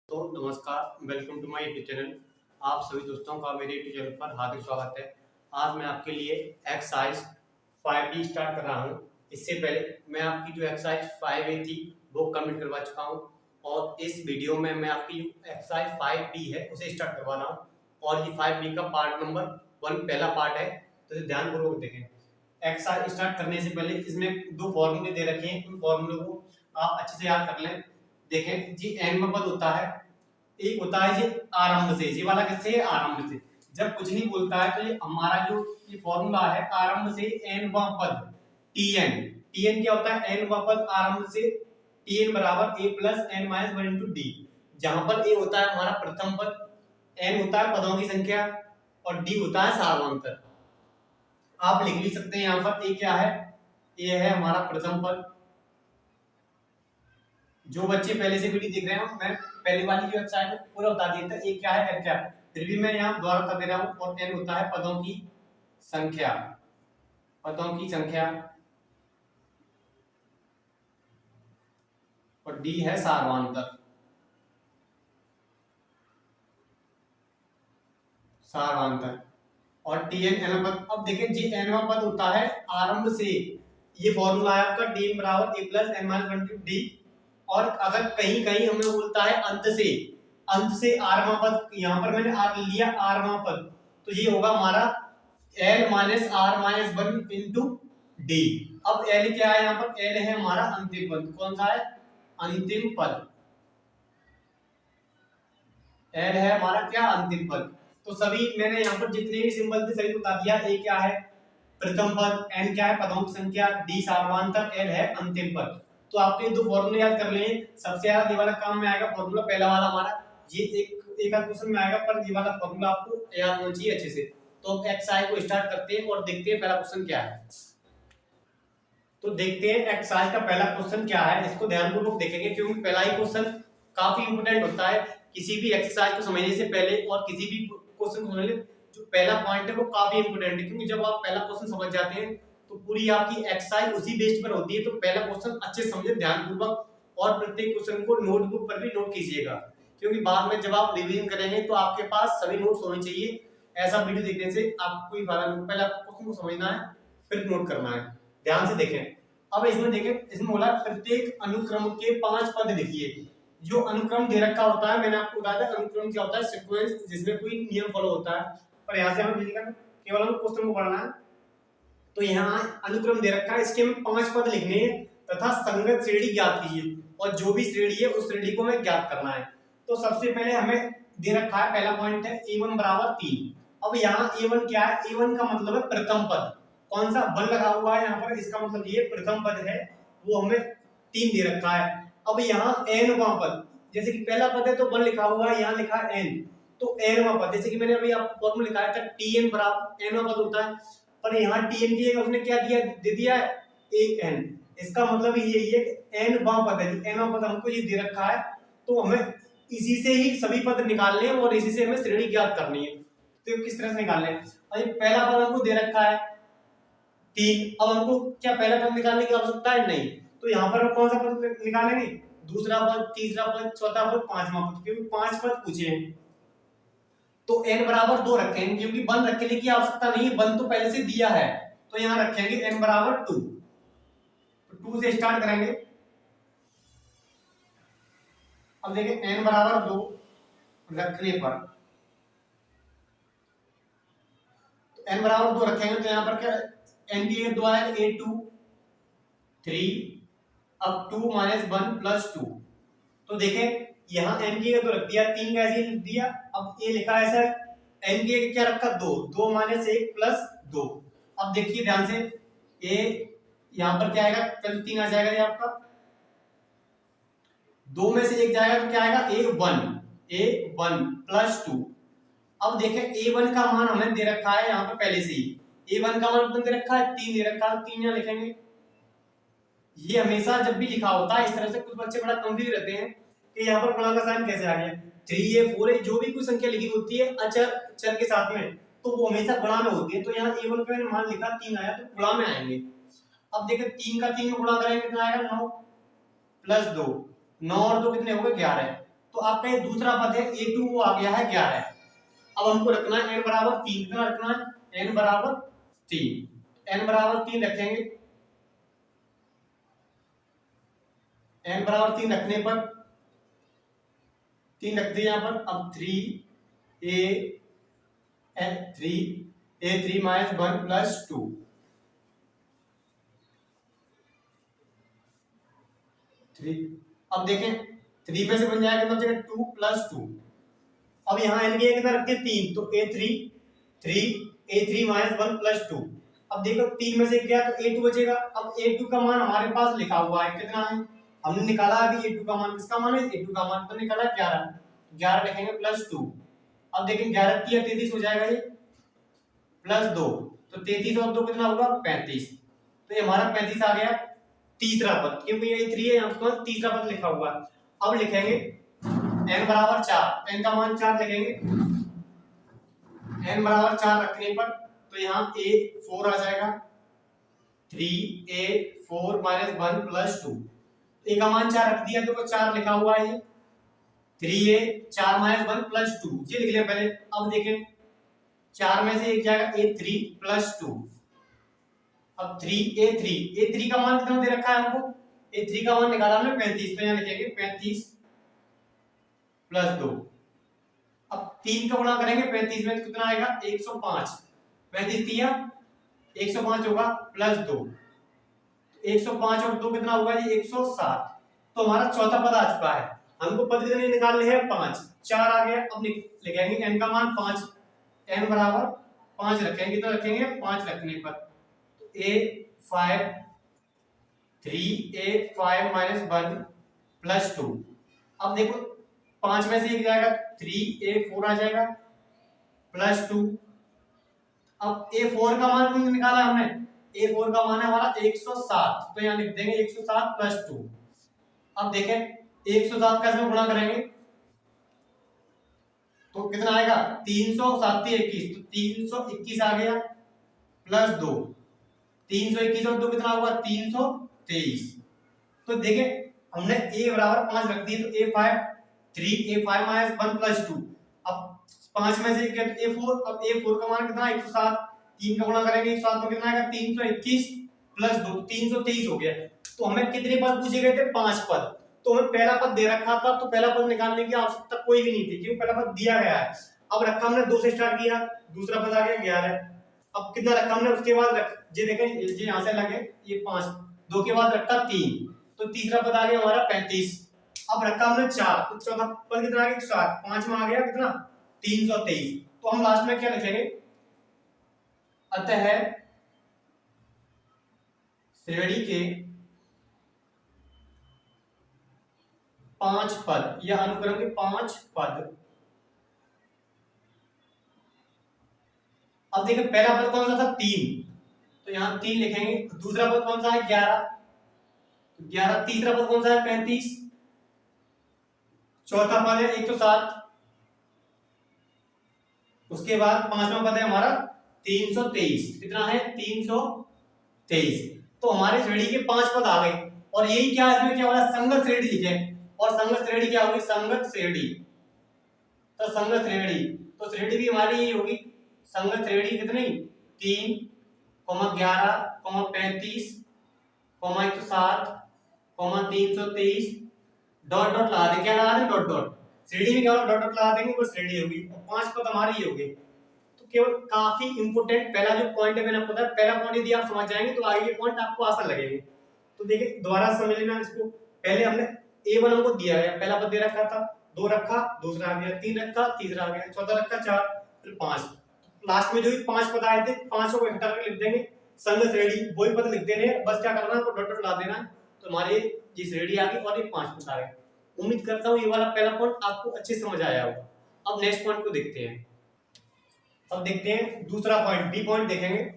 तो नमस्कार, welcome to my YouTube channel. आप सभी दोस्तों का मेरे यूट्यूब चैनल पर हार्दिक स्वागत है। आज मैं आपके लिए एक्सरसाइज 5B स्टार्ट कर रहा हूं। इससे पहले मैं आपकी जो एक्सरसाइज 5A थी वो कंप्लीट करवा चुका हूं और इस वीडियो में मैं आपकी एक्सरसाइज 5B है उसे स्टार्ट करवा रहा हूं और ये 5B का पार्ट नंबर 1 पहला पार्ट है, तो इसे ध्यानपूर्वक देखें। एक्सरसाइज स्टार्ट करने से पहले इसमें दो फॉर्मूले दे रखे हैं, उन फॉर्मूले को आप अच्छे से याद कर लें। देखें जी, एन में पद होता है, एक होता है जी आरंभ से, ये वाला किससे है? आरंभ से। जब कुछ नहीं बोलता है तो ये हमारा जो ये फॉर्मूला है आरंभ से एन व पद टीएन। टीएन क्या होता है? एन व पद आरंभ से टीएन बराबर A plus N minus one into D. जहां पर ए होता है हमारा प्रथम पद, एन होता है पदों की संख्या और डी होता है सार्वंतर। आप लिख भी सकते हैं यहाँ पर ए क्या है? ए है हमारा प्रथम पद। जो बच्चे पहले से वीडियो देख रहे हो, मैं पहली वाली की वेबसाइट में पूरा बता दिया था ए क्या है एन क्या है, फिर भी मैं यहाँ दोबारा बता दे रहा हूँ। और एन होता है पदों की संख्या, पदों की संख्या, और डी है सार्वंतर, सार्वंतर। और टी एन एन पद। अब देखें जी, एन पद होता है आरंभ से, ये फॉर्मूला है आपका डी एन बराबर A plus N minus one D. और अगर कहीं कहीं हमें बोलता है अंत से, अंत से आरवां पद, यहां पर मैंने आर लिया आरवां पद, तो ये होगा हमारा L minus R minus one into D. अब एल क्या है? यहाँ पर एल है हमारा अंतिम पद। कौन सा है? अंतिम पद। एल है हमारा क्या? अंतिम पद। तो सभी मैंने यहाँ पर जितने भी सिंबल थे सभी बता दिया। ए क्या है? प्रथम पद। एन क्या है? पदों की संख्या। डी सार्वधातुक। एल है अंतिम पद। तो आपके दो फॉर्मूले याद कर लें। सबसे ज्यादा ये वाला काम में आएगा फॉर्मूला पहला वाला हमारा, ये एक आध क्वेश्चन में आएगा, पर ये वाला फॉर्मूला आपको याद होना चाहिए अच्छे से। तो एक्सरसाइज को स्टार्ट करते हैं और देखते हैं पहला क्वेश्चन क्या है। तो देखते हैं एक्सरसाइज का पहला क्वेश्चन क्या है, इसको ध्यानपूर्वक देखेंगे क्योंकि पहला ही क्वेश्चन काफी इंपोर्टेंट होता है किसी भी एक्सरसाइज को समझने से पहले। और किसी भी क्वेश्चन को समझने, जो पहला पॉइंट है वो काफी इंपोर्टेंट है, क्योंकि जब आप पहला क्वेश्चन समझ जाते हैं तो पूरी आपकी एक्सरसाइज उसी बेस पर होती है। तो पहला क्वेश्चन अच्छे से समझे ध्यानपूर्वक, और प्रत्येक क्वेश्चन को नोटबुक पर भी नोट कीजिएगा, क्योंकि बाद में जब आप रिवीजन करेंगे तो आपके पास सभी नोट्स होने चाहिए। ऐसा वीडियो देखने से आपको कोई फायदा नहीं, पहले आपको क्वेश्चन को समझना है फिर नोट करना है। ध्यान से देखें। अब इसमें देखें, इसमें बोला प्रत्येक अनुक्रम के 5 पद लिखिए। जो अनुक्रम दे रखा होता है, मैंने आपको बताया था अनुक्रम क्या होता है, सीक्वेंस जिसमें कोई नियम फॉलो होता है। पर यहाँ से हमें केवल हम क्वेश्चन को पढ़ना है। तो यहाँ अनुक्रम दे रखा है, इसके हमें 5 पद लिखने हैं तथा संगत श्रेणी ज्ञात कीजिए, और जो भी श्रेणी है उस श्रेणी को हमें ज्ञात करना है। तो सबसे पहले हमें दे रखा है, पहला पॉइंट है a1 बराबर 3। अब यहाँ a1 क्या है? a1 का मतलब है प्रथम पद। कौन सा? 1 लगा हुआ है यहाँ पर, इसका मतलब ये प्रथम पद है, वो हमें 3 दे रखा है। अब यहाँ n वां पद, जैसे कि पहला पद है तो 1 लिखा हुआ है, यहाँ लिखा है n, तो n वां पद, जैसे कि मैंने अभी आपको फॉर्मूला लिखाया था tn बराबर n वां पद होता है, पर यहाँ tn की उसने क्या दिया? दे दिया है an। इसका मतलब यही है कि n वां पद है, n वां पद हमको ये दे रखा है, तो हमें इसी से ही सभी पद निकालने हैं और इसी से हमें श्रेणी ज्ञात करनी है। तो किस तरह से निकालने हैं? और पहला पद हमको दे रखा है 3। अब हमको क्या पहला पद निकालने की आवश्यकता है? नहीं। तो यहाँ पर हम कौन सा पद निकालेंगे? दूसरा पद, तीसरा पद, चौथा पद, पांचवा पद, क्योंकि 5 पद पूछे हैं। तो n बराबर 2 रखेंगे, क्योंकि 1 रखने की आवश्यकता नहीं है, 1 तो पहले से दिया है, तो यहाँ रखेंगे n बराबर 2। तो 2 से स्टार्ट करेंगे। अब देखिए n बराबर 2 रखने पर, तो n बराबर 2 रखेंगे तो यहाँ पर क्या n की 2 आएगा, a2 3, अब 2 माइनस 1 प्लस 2। तो देखें यहाँ n की तो रख दिया, 3 का ऐसे ही लिख दिया। अब ये लिखा है सर n की क्या रखा? 2, 2 माइनस 1 प्लस 2। अब देखिए ध्यान से, a यहाँ पर क्या आएगा? कल 3 आ जाएगा ये आपका, 2 में से 1 जाएगा तो क्या आएगा? a1 plus 2। अब देखें a1 का मान हमें दे रखा है यहाँ पर पहले से ही, a1 का मान दे रखा है 3 दे रखा है, 3 यहाँ लिखेंगे। ये हमेशा जब भी लिखा होता है इस तरह से, कुछ बच्चे बड़ा कंफ्यूज रहते हैं कि यहाँ पर गुणा का साइन कैसे आ गया। 3 है 4 है, जो भी कोई संख्या लिखी होती है अचर चर के साथ में, तो वो हमेशा गुणा में होती है। तो यहाँ a1 का मान लिखा 3 आया, तो गुणा में आएंगे। अब देखिए 3 का 3 में गुणा करेंगे कितना आएगा? 9 प्लस 2, 9 और 2 कितने हो गए? 11। तो आपका ये दूसरा पद है a2 वो आ गया है 11। अब हमको रखना है n बराबर 3, कितना रखना है n बराबर 3, n बराबर 3 रखेंगे। n बराबर 3 रखने पर 3 रख दिए यहाँ पर। अब 3a3 माइनस 1 प्लस 2, अब देखें 3 में से बन जाएगा तो जगह 2 प्लस 2। अब यहाँ n के कितना रख दिए 3, तो a3 माइनस 1 प्लस 2। अब देखो 3 में से गया तो a2 बचेगा। अब a2 का मान हमारे पास लिखा हुआ है कितना है, हमने निकाला अभी a2 का मान। किसका मान है, a2 का मान तो निकाला 11, 11 लिखेंगे प्लस 2। अब देखें 11 3 33 हो जाएगा ये, प्लस 2, तो 33 और 2 कितना होगा 35। तो ये हमारा 35 आ गया तीसरा पद, क्योंकि ये 3 है यहाँ पर तीसरा पद लिखा हुआ है। अब लिखेंगे n बराबर 4, n का मान 4 लिखेंगे। n बराबर 4 रखने पर तो यहाँ a4 आ जाएगा, 3a4 माइनस 1 प्लस 2। a का मान 4 रख दिया तो 4 लिखा हुआ है, 3a 4 माइनस 1 प्लस 2 ये लिख लिया पहले। अब देखें 4 में से एक जाएगा a3 प्लस 2। अब 3a3 का मान कितना दे रखा है हमको, a3 का मान निकाला हमने 35, तो यहाँ लिखेंगे 35 प्लस 2। अब 3 का गुणा करेंगे 35 में तो कितना आएगा 105, 35 दिया 105 होगा प्लस 2, 105 और 2 कितना होगा ये 107। तो हमारा चौथा पद आ चुका है। हमको पद कितने निकालने हैं 5, 4 आ गया। अब लिखेंगे n का मान 5, n बराबर 5 रखेंगे तो रखेंगे 5 रखने पर a5 3a5 माइनस 1 प्लस 2। अब देखो 5 में से एक जाएगा 3a4 आ जाएगा प्लस 2। अब a4 का मान भी निकाला हमने, a4 का मान है हमारा 107, तो यहाँ लिख देंगे 107 प्लस 2। अब देखें 107 का इसमें गुणा करेंगे तो कितना आएगा 307 21, तो 321 आ गया प्लस 2, 321 और 2 कितना होगा 323। तो देखें हमने a बराबर 5 रख दिए, तो a5 3a5 माइनस 1 प्लस 2। अब 5 में से क्या तो a4, अब a4 का मान कितना 107, 3 का गुणा करेंगे 107 में कितना आएगा 321 प्लस 2 323 हो गया। तो हमें कितने पद पूछे गए थे 5 पद, तो हमें पहला पद दे रखा था तो पहला पद निकालने की आवश्यकता कोई भी नहीं थी क्योंकि पहला पद दिया गया है। अब रखा हमने 2 से स्टार्ट किया, दूसरा पद आ गया 11। अब कितना रखा हमने उसके बाद ये देखें ये यहां से लगे ये 5, 2 के बाद रखा 3, तो तीसरा पद आ गया हमारा 35। अब रखा हमने 4, तो चौथा पद कितना आ गया 7, 5 में आ गया कितना 323। तो हम लास्ट में क्या लिखेंगे, अतः श्रेणी के 5 पद या अनुक्रम के 5 पद। अब देखिए पहला पद कौन सा था 3, तो यहाँ 3 लिखेंगे। दूसरा पद कौन सा है 11, तो 11। तीसरा पद कौन सा है 35, चौथा पद है 107, उसके बाद पांचवा पद है हमारा 323। कितना है 323। तो हमारे श्रेणी के 5 पद आ गए। और यही क्या इसमें क्या होगा संगत श्रेणी लिखे, और संगत श्रेणी क्या होगी संगत श्रेणी। तो संगत श्रेणी, तो श्रेणी भी हमारी यही होगी संगत श्रेणी कितनी 3, 11, 35, 107, 323 डॉट डॉट लगा दें। क्या लगा दें डॉट डॉट, श्रेणी में क्या होगा डॉट डॉट लगा देंगे वो श्रेणी होगी। और 5 पद हमारे ये हो गए। तो केवल काफी इंपोर्टेंट पहला जो पॉइंट है मैंने आपको बताया, पहला पॉइंट यदि आप समझ जाएंगे तो आगे के पॉइंट आपको आसान लगेंगे। तो देखिए दोबारा समझ लेना इसको। पहले हमने a1 हमको दिया है, पहला पद दे रखा था, 2 रखा, दूसरा आ गया, 3 रखा, तीसरा आ गया, चौथा रखा 4, फिर 5। लास्ट में जो भी 5 पद आए थे 5 को इकट्ठा करके लिख देंगे संगत श्रेणी, वही पद लिख देने हैं। बस क्या करना है आपको डॉट डॉट ला देना है, तो हमारे ये श्रेणी आ गई और ये 5 पद आ गए। उम्मीद करता हूँ ये वाला पहला पॉइंट आपको अच्छे समझ आया होगा। अब नेक्स्ट पॉइंट को देखते हैं। अब देखते हैं दूसरा पॉइंट, बी पॉइंट देखेंगे।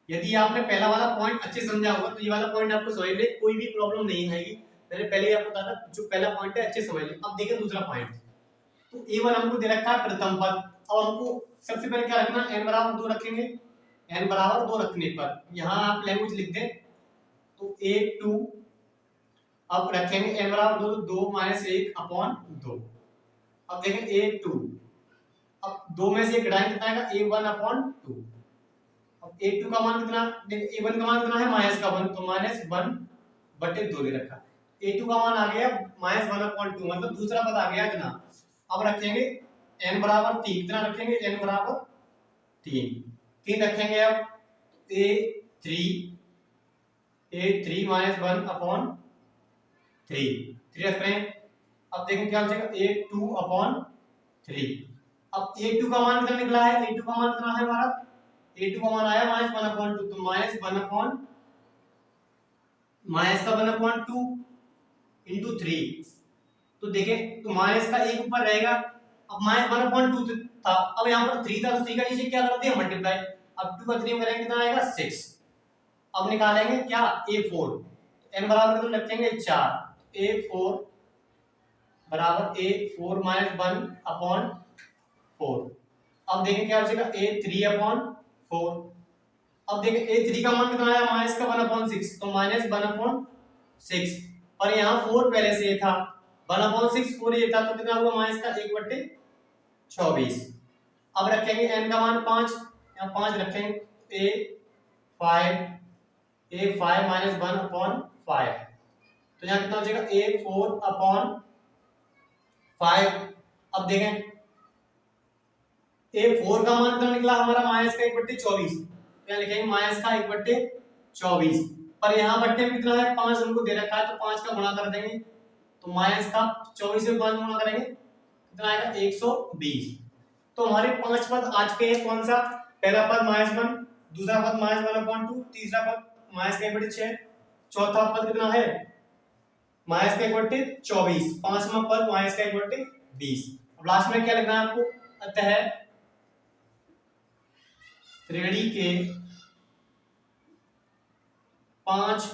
यदि आपने पहला वाला पॉइंट अच्छे समझा होगा तो ये वाला पॉइंट आपको समझ में कोई भी प्रॉब्लम नहीं आएगी। मैंने पहले ही आपको बताया था जो पहला पॉइंट है अच्छे समझ लें। अब देखें दूसरा पॉइंट। तो a1 हमको दे रखा है प्रथम पद। अब हमको सबसे पहले क्या रखना, n बराबर 2 रखेंगे। n बराबर 2 रखने पर यहाँ आप लैंग्वेज लिख दें तो A2 अब रखेंगे n बराबर 2 2 माइनस 1 अपॉन 2। अब देखें A2 अब 2 में से एक घटाएं कितना आएगा A1 अपॉन 2। अब A2 का मान कितना देखिए A1 का मान कितना है माइनस का 1 तो माइनस 1 बटे 2 दे रखा। A2 का मान आ गया माइनस 1 अपॉन 2 मतलब दूसरा पद आ गया इतना। अब रखेंगे n बराबर 3 कितना रखेंगे n बराबर 3 रखेंगे। अब A3 माइनस 1 अपॉन 3 रख रहे हैं। अब देखें क्या हो जाएगा A2 अपॉन 3। अब A2 का मान कितना निकला है A2 का मान कितना है हमारा A2 का मान आया माइनस 1 अपॉन 2 तो माइनस का 1 अपॉन 2 इंटू 3 तो देखें तो माइनस का एक ऊपर रहेगा। अब माइनस 1 अपॉन 2 था अब यहाँ पर 3 था तो 3 का नीचे क्या कर दिया मल्टीप्लाई। अब 2 का 3 करेंगे कितना आएगा 6। अब निकालेंगे क्या A4 n बराबर तो रखेंगे 4 A4 बराबर A4 माइनस 1 अपॉन 4। अब देखें क्या हो जाएगा A3 अपॉन 4। अब देखें A3 का मान कितना आया माइनस का 1 अपॉन 6 तो माइनस 1 अपॉन 6 और यहाँ 4 पहले से था 1 अपॉन 6 4 ये था तो कितना हुआ माइनस का 1 बटे 24। अब रखेंगे n का मान 5 यहाँ 5 रखेंगे A5 माइनस 1 अपॉन 5 तो यहाँ कितना हो जाएगा A4 अपॉन 5। अब देखें A4 का मान कितना निकला हमारा माइनस का 1 बट्टे 24 तो यहाँ लिखेंगे माइनस का 1 बट्टे 24 पर यहाँ बट्टे में कितना है 5 हमको दे रखा है तो 5 का गुणा कर देंगे तो माइनस का 24 में 5 गुणा करेंगे कितना आएगा 120। तो हमारे 5 पद आज के हैं कौन सा पहला पद माइनस 1 दूसरा पद माइनस 1 अपॉन 2 तीसरा पद माइनस का 1 बट्टे 6 चौथा पद कितना है माइनस का 1 बट्टे 24 पांचवा पद माइनस का 1 बट्टे 20। अब लास्ट में क्या लिखना है आपको अतः श्रेणी के 5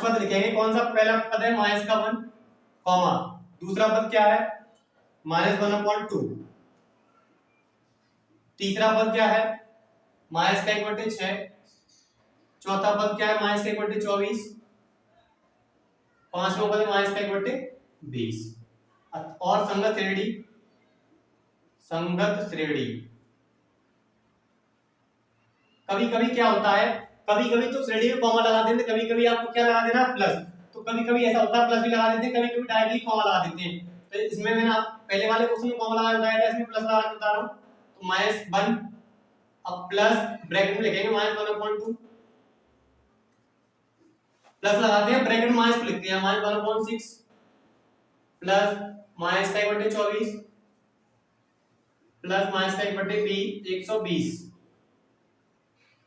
पद लिखेंगे। कौन सा पहला पद है माइनस का 1 कॉमा दूसरा पद क्या है माइनस 1 अपॉन 2 तीसरा पद क्या है माइनस का 1 बट्टे 6 चौथा पद क्या है माइनस का 1 बट्टे 24 पांचवा पद माइनस का 1 बट्टे 20। और संगत श्रेणी कभी कभी क्या होता है कभी कभी तो श्रेणी में कॉमा लगा देते कभी कभी आपको क्या लगा देना प्लस तो कभी कभी ऐसा होता है प्लस भी लगा देते हैं कभी कभी डायरेक्टली कॉमा लगा देते हैं। तो इसमें मैंने आप पहले वाले क्वेश्चन में कॉमा लगा बताया था इसमें प्लस लगा के बता रहा हूं तो माइनस 1 अब प्लस ब्रैकेट में लिखेंगे माइनस 1 अपॉन 2 प्लस लगाते हैं ब्रैकेट में माइनस को लिखते हैं माइनस 1 अपॉन 6 प्लस माइनस का 1 बटे 24 प्लस माइनस का 1 बटे 120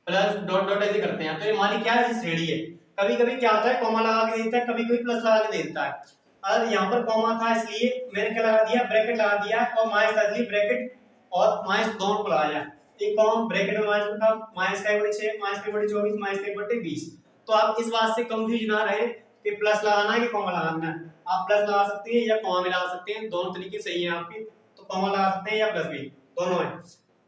प्लस डॉट डॉट ऐसे करते हैं। तो ये हमारी क्या है श्रेणी है। कभी कभी क्या होता है कॉमा लगा के देता है कभी कभी प्लस लगा के देता है। अगर यहाँ पर कॉमा था इसलिए मैंने क्या लगा दिया ब्रैकेट लगा दिया और माइनस था इसलिए ब्रैकेट और माइनस दोनों को लगाया एक कॉमा ब्रैकेट में माइनस का 1 बटे 6 माइनस का 1 बटे 24 माइनस का 1 बटे 20। तो आप इस बात से कंफ्यूज ना रहे कि प्लस लगाना है कि कॉमा लगाना है। आप प्लस लगा सकते हैं या कॉमा भी लगा सकते हैं दोनों तरीके सही है आपके। तो कॉमा लगा सकते हैं या प्लस भी दोनों है।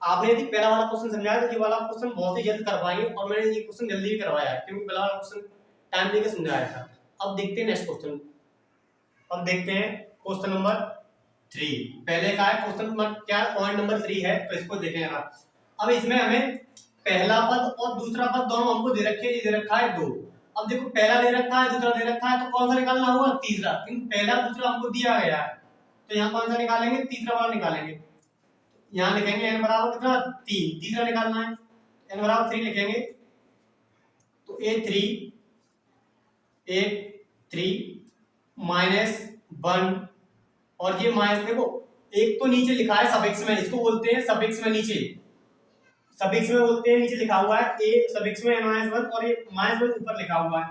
आपने यदि पहला वाला क्वेश्चन समझाया तो ये वाला क्वेश्चन बहुत ही जल्द कर पाएंगे और मैंने ये क्वेश्चन जल्दी भी करवाया है क्योंकि पहला वाला क्वेश्चन टाइम लेके समझाया था। अब देखते हैं नेक्स्ट क्वेश्चन। अब देखते हैं क्वेश्चन नंबर 3 पहले का है क्वेश्चन नंबर क्या पॉइंट नंबर 3 है तो इसको देखें आप। अब इसमें हमें पहला पद और दूसरा पद दोनों हमको दे रखे हैं। दे रखा है 2। अब देखो पहला दे रखा है दूसरा दे रखा है तो कौन सा निकालना होगा तीसरा क्योंकि पहला दूसरा हमको दिया गया है तो यहाँ कौन सा निकालेंगे तीसरा वाला निकालेंगे। यहाँ लिखेंगे n बराबर कितना 3 तीसरा निकालना है n बराबर 3 लिखेंगे तो A3 माइनस 1 और ये माइनस देखो एक तो नीचे लिखा है सफिक्स में इसको बोलते हैं सफिक्स में नीचे सफिक्स में बोलते हैं नीचे लिखा हुआ है a सफिक्स में n-1 और ये -1 ऊपर लिखा हुआ है।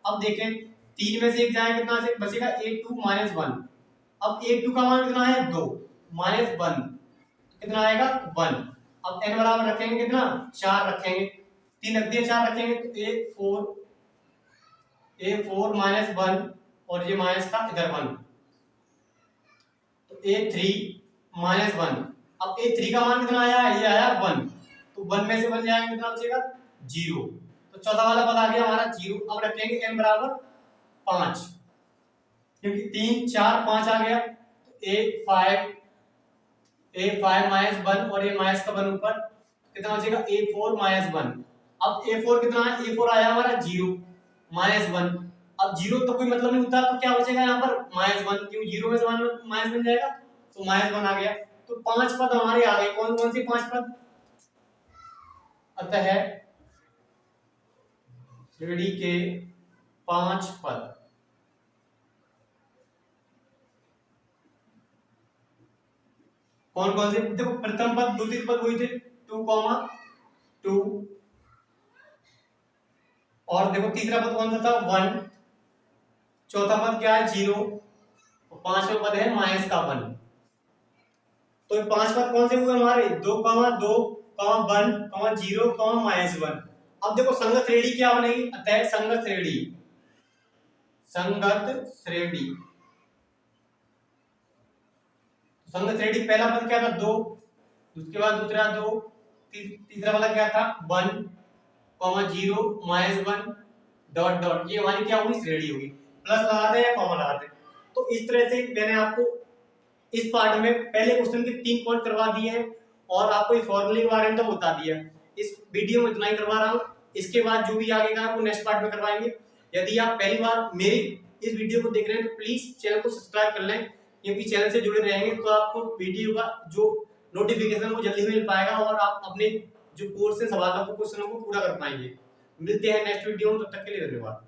अब देखें 3 में से एक जाए कितना से बचेगा A2 -1। अब A2 का मान कितना है 2 -1 कितना आएगा 1। अब n बराबर रखेंगे कितना 4 रखेंगे 3 रख दिए 4 रखेंगे तो A4 -1 और ये माइनस का इधर 1 तो A3 -1। अब A3 का मान कितना आया ये आया 1 तो 1 में से बन जाएगा कितना बचेगा जीरो। तो चौथा वाला पद आ गया हमारा जीरो। अब रखेंगे n बराबर 5, क्योंकि 3 4 5 आ गया। तो a5 माइनस 1 और a माइनस का 1 ऊपर, कितना बचेगा a4 माइनस 1। अब a4 कितना है, a4 आया हमारा 0 माइनस 1। अब 0 तो कोई मतलब नहीं होता, तो क्या बचेगा यहाँ पर -1, क्यों 0 में से 1 माइनस बन जाएगा, तो -1 आ गया। तो 5 पद हमारे आ गए। कौन कौन से 5 पद, अतः श्रेणी के 5 पद। कौन कौन से, देखो प्रथम पद द्वितीय पद वही थे 2, 2, और देखो तीसरा पद कौन सा था 1, चौथा पद क्या है 0, और पांचवा पद है माइनस का 1। तो ये 5 पद कौन से हुए हमारे 2, 2, 1, 0, -1। अब देखो संगत श्रेणी क्या बनेगी, अतः संगत श्रेणी, संगत श्रेणी, संगत श्रेणी पहला पद क्या था 2, उसके बाद दूसरा 2, तीसरा वाला क्या था 1, 0, -1, डॉट डॉट, ये हमारी क्या हुई श्रेणी होगी। प्लस लगाते हैं या कॉमा लगाते हैं। तो इस तरह से मैंने आपको इस पार्ट में पहले क्वेश्चन के 3 पॉइंट करवा दिए हैं और आपको इस फॉर्मूले के बारे में तो बता दिया। इस वीडियो में इतना ही करवा रहा हूँ, इसके बाद जो भी आगे का आपको नेक्स्ट पार्ट में करवाएंगे। यदि आप पहली बार मेरी इस वीडियो को देख रहे हैं तो प्लीज चैनल को सब्सक्राइब कर लें, क्योंकि चैनल से जुड़े रहेंगे तो आपको वीडियो का जो नोटिफिकेशन वो जल्दी मिल पाएगा और आप अपने जो कोर्स से सवालों को क्वेश्चनों को पूरा कर पाएंगे। मिलते हैं नेक्स्ट वीडियो में, तब तक के लिए धन्यवाद।